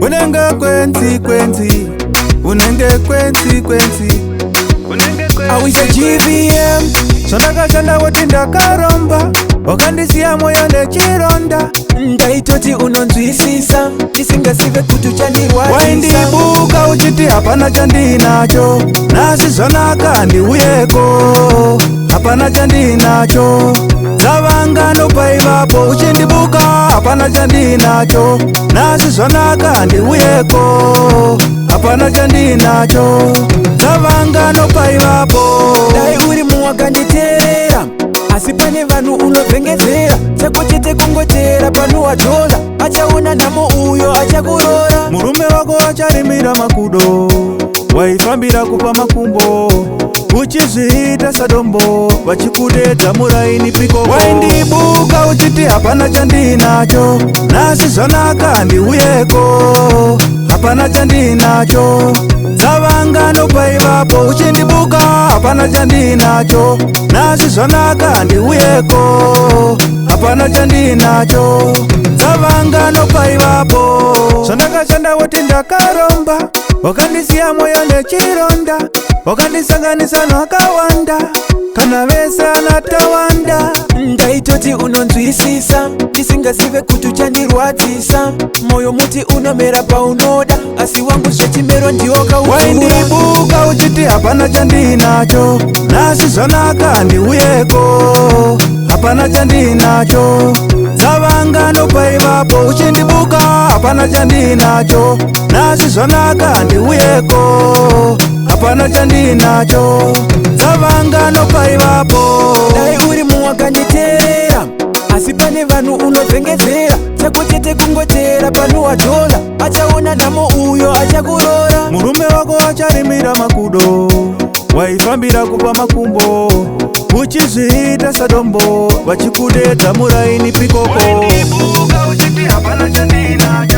unenge kwenzi unenge kwenzi awise GBM sondakashanda woti ndakaromba wakandisiya moyo nechironda ndaitoti unonzwisisa ndisingasive kuti uchandirwadzisa waindibuka uchiti hapana chandinacho nasi zvanaka ndiuyeko hapana chandinacho dzavangano paivapo uchindibuka hapana chandinacho nasi zvanaka ndiuyeko hapana chandinacho dzavangano paivapo dai uri muwakanditeerera asi pane vanhu unovhengezera chako chete kungotera pano wadzola achaona nhamo uyo achakurora murume wako acharimira makudo waifambira kupa makumbo uchizviita sadombo vachikudedza muraini pikoko waindibuka uchiti hapana chandinacho nasi zvanaka ndiuyeko hapana chandinacho dzavangano paivapo uchindibuka hapana chandinacho nasi zvanaka ndiuyeko hapana chandinacho dzavangano paivapo zvandakashanda woti ndakaromba wakandisiya moyo nechironda wakandisanganisa nakawanda kana vese anatawanda ndaitoti unonzwisisa ndisingasive kuti uchandirwadzisa moyo muti unomera paunoda asi wangu zvechimero ndiwo kauzura waindibuka uchiti hapana chandinacho nasi zvanaka ndiuyeko hapana chandinacho dzavangano paivapo uchindibuka hapana chandinacho nasi zvanaka ndiuyeko hapana chandinacho dzavangano paivapo dai uri muwakanditeerera asi pane vanhu unovhengezera chako chete kungotera pano wadzola achaona nhamo uyo achakurora murume wako acharimira makudo waifambira kupa makumbo uchizviita sadombo vachikudedza muraini pikoko waindibuka uchiti hapana chandinacho